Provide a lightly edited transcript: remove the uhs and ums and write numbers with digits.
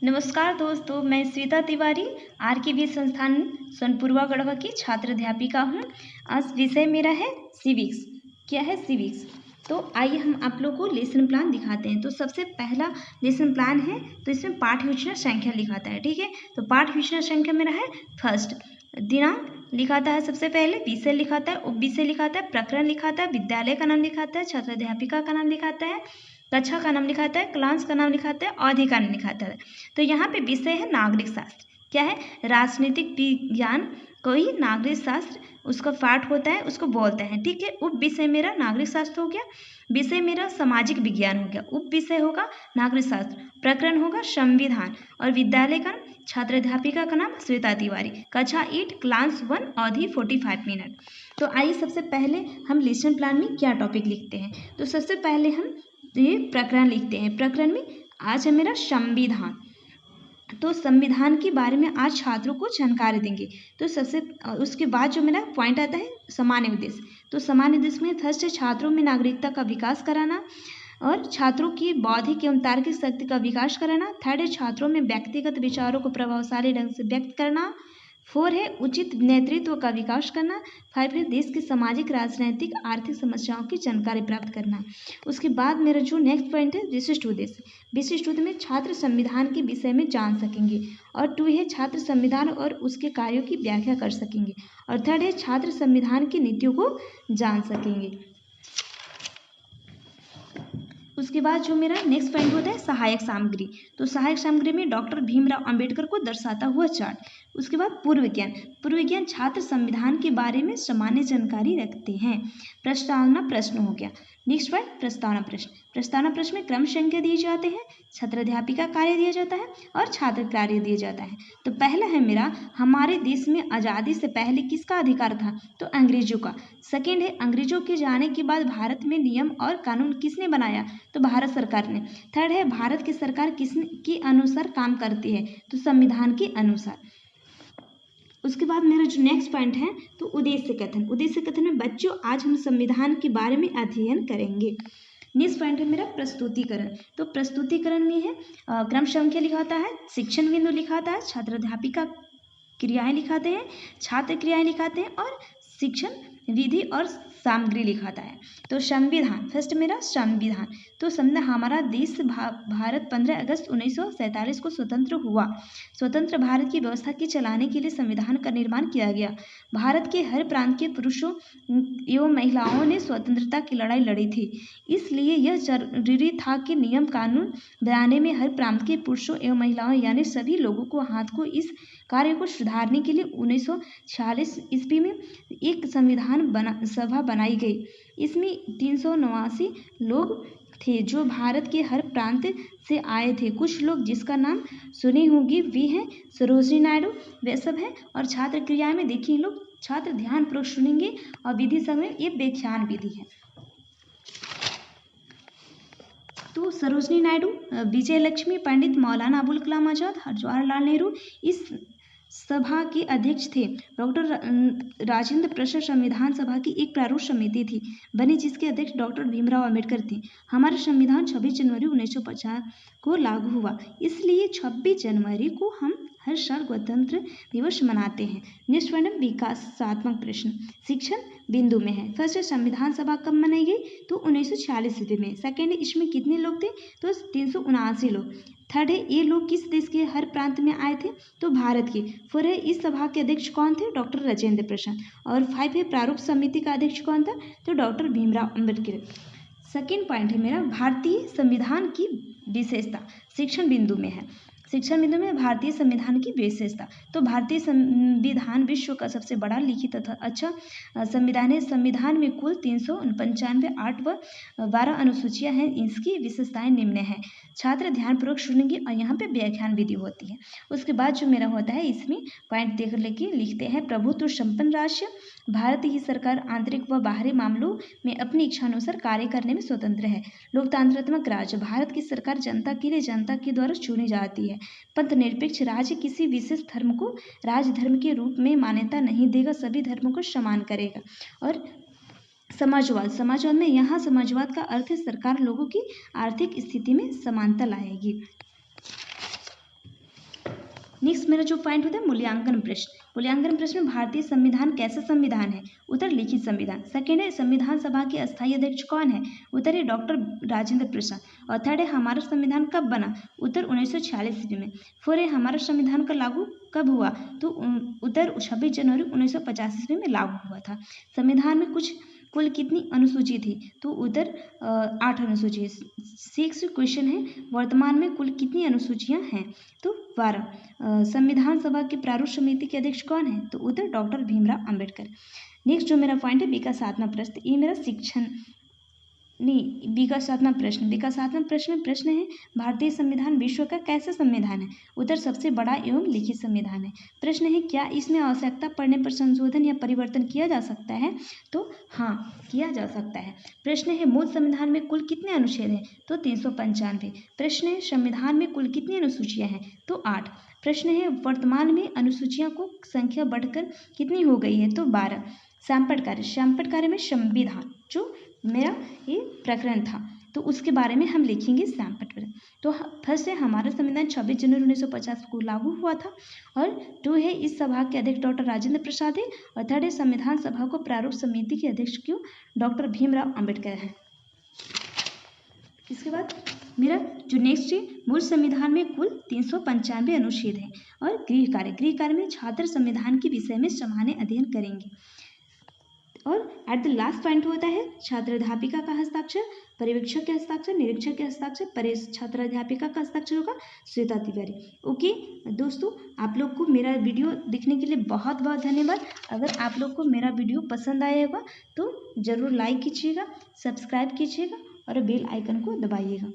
नमस्कार दोस्तों, मैं श्वेता तिवारी आर.के.वी. संस्थान सोनपुरवा गढ़वा की छात्र अध्यापिका हूँ। आज विषय मेरा है सिविक्स। क्या है सिविक्स? तो आइए हम आप लोग को लेसन प्लान दिखाते हैं। तो सबसे पहला लेसन प्लान है, तो इसमें पाठ योजना संख्या लिखाता है। ठीक है, तो पाठ योजना संख्या मेरा है फर्स्ट, दिनांक लिखाता है, सबसे पहले विषय लिखाता है, उपविषय लिखाता है, प्रकरण लिखाता है, विद्यालय का नाम लिखाता है, छात्र अध्यापिका का नाम लिखाता है, कक्षा का नाम लिखाता है, क्लास का नाम लिखाता है, अवधि का नाम लिखाता है। तो यहाँ पे विषय है नागरिक शास्त्र। क्या है? राजनीतिक विज्ञान कोई नागरिक शास्त्र उसका पाठ होता है, उसको बोलते हैं। ठीक है, उप विषय मेरा नागरिक शास्त्र हो गया, विषय मेरा सामाजिक विज्ञान हो गया, उप विषय होगा नागरिक शास्त्र, प्रकरण होगा संविधान, और विद्यालय का छात्र अध्यापिका का नाम श्वेता तिवारी, कक्षा 8 क्लास 1 अवधि 45 मिनट। तो आइए सबसे पहले हम लेसन प्लान में क्या टॉपिक लिखते हैं। तो सबसे पहले हम ये प्रकरण लिखते हैं। प्रकरण में आज है मेरा संविधान। तो संविधान के बारे में आज छात्रों को जानकारी देंगे। तो सबसे उसके बाद जो मेरा पॉइंट आता है सामान्य उद्देश्य। तो सामान्य उद्देश्य में फर्स्ट है छात्रों में नागरिकता का विकास कराना, और छात्रों की बौद्धिक एवं तार्किक शक्ति का विकास कराना। थर्ड है छात्रों में व्यक्तिगत विचारों को प्रभावशाली ढंग से व्यक्त करना। 4 है उचित नेतृत्व का विकास करना। 5 है देश की सामाजिक, राजनैतिक, आर्थिक समस्याओं की जानकारी प्राप्त करना। उसके बाद मेरा जो नेक्स्ट पॉइंट है विशिष्ट उद्देश्य। विशिष्ट उद्देश्य में छात्र संविधान के विषय में जान सकेंगे। और 2 है छात्र संविधान और उसके कार्यों की व्याख्या कर सकेंगे। और 3rd है छात्र संविधान की नीतियों को जान सकेंगे। उसके बाद जो मेरा नेक्स्ट पॉइंट होता है सहायक सामग्री। तो सहायक सामग्री में डॉक्टर भीमराव अंबेडकर को दर्शाता हुआ चार्ट। उसके बाद पूर्व विज्ञान। पूर्व विज्ञान छात्र संविधान के बारे में सामान्य जानकारी रखते हैं। प्रस्तावना प्रश्न हो गया। नेक्स्ट पॉइंट प्रस्तावना प्रश्न। प्रस्तावना प्रश्न में क्रम संख्या दिए जाते हैं, छात्र अध्यापिका कार्य दिया जाता है और छात्र कार्य दिया जाता है। तो पहला है मेरा, हमारे देश में आज़ादी से पहले किसका अधिकार था? तो अंग्रेजों का। सेकेंड है अंग्रेजों के जाने के बाद भारत में नियम और कानून किसने बनाया? तो भारत सरकार ने। थर्ड है भारत की सरकार किसके अनुसार काम करती है? तो संविधान के अनुसार। उसके बाद मेरा जो नेक्स्ट पॉइंट है तो उद्देश्य कथन। उद्देश्य कथन में बच्चों आज हम संविधान के बारे में अध्ययन करेंगे। नेक्स्ट पॉइंट है मेरा प्रस्तुतिकरण। तो प्रस्तुतिकरण में है क्रम संख्या लिखाता है, शिक्षण बिंदु लिखाता है, छात्र अध्यापिका क्रियाएं लिखाते हैं, छात्र क्रियाएं लिखाते हैं, और शिक्षण विधि और सामग्री लिखाता है। तो संविधान फर्स्ट मेरा संविधान। तो संविधान हमारा देश भारत 15 अगस्त 1947 को स्वतंत्र हुआ। स्वतंत्र भारत की व्यवस्था के चलाने के लिए संविधान का निर्माण किया गया। भारत के हर प्रांत के पुरुषों एवं महिलाओं ने स्वतंत्रता की लड़ाई लड़ी थी, इसलिए यह जरूरी था कि नियम कानून बनाने में हर प्रांत के पुरुषों एवं महिलाओं यानी सभी लोगों को हाथ को इस कार्य को सुधारने के लिए 1946 ईस्वी में एक संविधान सभा बनाई गई। इसमें 389 लोग थे जो भारत के हर प्रांत से आए थे। कुछ लोग जिसका नाम सुनी होगी वे हैं सरोजिनी नायडू, वे सब है। और छात्र क्रिया में देखिए लोग, छात्र ध्यानपूर्वक सुनेंगे, और विधि समय ये व्याख्यान विधि है। तो सरोजिनी नायडू, विजय लक्ष्मी, पंडित मौलाना अबुल कलाम आजाद, जवाहरलाल नेहरू इस सभा के अध्यक्ष थे। डॉक्टर राजेंद्र प्रसाद संविधान सभा की एक प्रारूप समिति थी बनी, जिसके अध्यक्ष डॉक्टर भीमराव अंबेडकर थे। हमारा संविधान 26 जनवरी 1950 को लागू हुआ, इसलिए 26 जनवरी को हम हर साल गणतंत्र दिवस मनाते हैं। नेक्स्ट पॉइंट विकासात्मक प्रश्न शिक्षण बिंदु में है। फर्स्ट संविधान सभा कब बनाई गई? तो 1946 ईस्वी में। सेकेंड इसमें कितने लोग थे? तो 379 लोग। थर्ड है ये लोग किस देश के हर प्रांत में आए थे? तो भारत के। 4 है इस सभा के अध्यक्ष कौन थे? डॉक्टर राजेंद्र प्रसाद। और 5 है प्रारूप समिति का अध्यक्ष कौन था? तो doctor Bhimrao Ambedkar. Second point है मेरा भारतीय संविधान की विशेषता शिक्षण बिंदु में है। शिक्षण बिंदु में भारतीय संविधान की विशेषता। तो भारतीय संविधान विश्व का सबसे बड़ा लिखित तथा अच्छा संविधान है। संविधान में कुल 395 8 व 12 अनुसूचियां हैं। इसकी विशेषताएं निम्न हैं। छात्र ध्यानपूर्वक सुनेंगे और यहाँ पे व्याख्यान विधि होती है। उसके बाद जो मेरा होता है इसमें पॉइंट देख लेके लिखते हैं प्रभुत्व संपन्न राज्य। भारत की सरकार आंतरिक व बाहरी मामलों में अपनी इच्छानुसार कार्य करने में स्वतंत्र है। लोकतांत्रात्मक राज्य भारत की सरकार जनता के लिए जनता के द्वारा चुनी जाती है। पंथ निरपेक्ष राज्य किसी विशेष धर्म को राजधर्म के रूप में मान्यता नहीं देगा, सभी धर्मों को समान करेगा। और समाजवाद में यहाँ समाजवाद का अर्थ है सरकार लोगों की आर्थिक स्थिति में समानता लाएगी। नेक्स्ट मेरा जो पॉइंट होता है मूल्यांकन प्रश्न। मूल्यांकन प्रश्न में भारतीय संविधान कैसा संविधान है? उत्तर लिखित संविधान। सेकेंड है संविधान सभा के अस्थायी अध्यक्ष कौन है? उत्तर है डॉक्टर राजेंद्र प्रसाद। और थर्ड है हमारा संविधान कब बना? उत्तर 1946 ईस्वी में। फोर है हमारा संविधान का लागू कब हुआ? तो उत्तर 26 जनवरी 1950 ईस्वी में लागू हुआ था। संविधान में कुल कितनी अनुसूची थी? तो उत्तर 8 अनुसूची। 6 क्वेश्चन है वर्तमान में कुल कितनी अनुसूचियां हैं? तो 12। संविधान सभा की प्रारूप समिति के अध्यक्ष कौन है? तो उत्तर डॉक्टर भीमराव अंबेडकर। नेक्स्ट जो मेरा पॉइंट है विकासात्मक प्रश्न, ये मेरा शिक्षण नहीं विकासात्मक प्रश्न। विकासात्मक प्रश्न में प्रश्न है भारतीय संविधान विश्व का कैसा संविधान है? उत्तर सबसे बड़ा एवं लिखित संविधान है। प्रश्न है क्या इसमें आवश्यकता पड़ने पर संशोधन या परिवर्तन किया जा सकता है? तो हाँ, किया जा सकता है। प्रश्न है मूल संविधान में कुल कितने अनुच्छेद हैं? तो 395। प्रश्न है संविधान में कुल कितनी अनुसूचियां हैं? तो 8। प्रश्न है वर्तमान में अनुसूचियां को संख्या बढ़कर कितनी हो गई है? तो 12। सैंपट कार्य में संविधान जो मेरा ये प्रकरण था तो उसके बारे में हम लिखेंगे सैंपट पर। तो फर्स्ट है हमारा संविधान 26 जनवरी 1950 को लागू हुआ था। और 2 है इस सभा के अध्यक्ष डॉक्टर राजेंद्र प्रसाद है। और 3 है संविधान सभा को प्रारूप समिति के अध्यक्ष क्यों डॉक्टर भीमराव अंबेडकर है। इसके बाद मेरा जो नेक्स्ट है मूल संविधान में कुल 395 अनुच्छेद हैं। और गृह कार्य में छात्र संविधान के विषय में सामान्य अध्ययन करेंगे। और एट द लास्ट पॉइंट होता है छात्र अध्यापिका का हस्ताक्षर, पर्यवेक्षक के हस्ताक्षर, निरीक्षक के हस्ताक्षर, छात्र अध्यापिका का हस्ताक्षर होगा श्वेता तिवारी। ओके दोस्तों, आप लोग को मेरा वीडियो देखने के लिए बहुत बहुत धन्यवाद। अगर आप लोग को मेरा वीडियो पसंद आया होगा तो ज़रूर लाइक कीजिएगा, सब्सक्राइब कीजिएगा और बेल आइकन को दबाइएगा।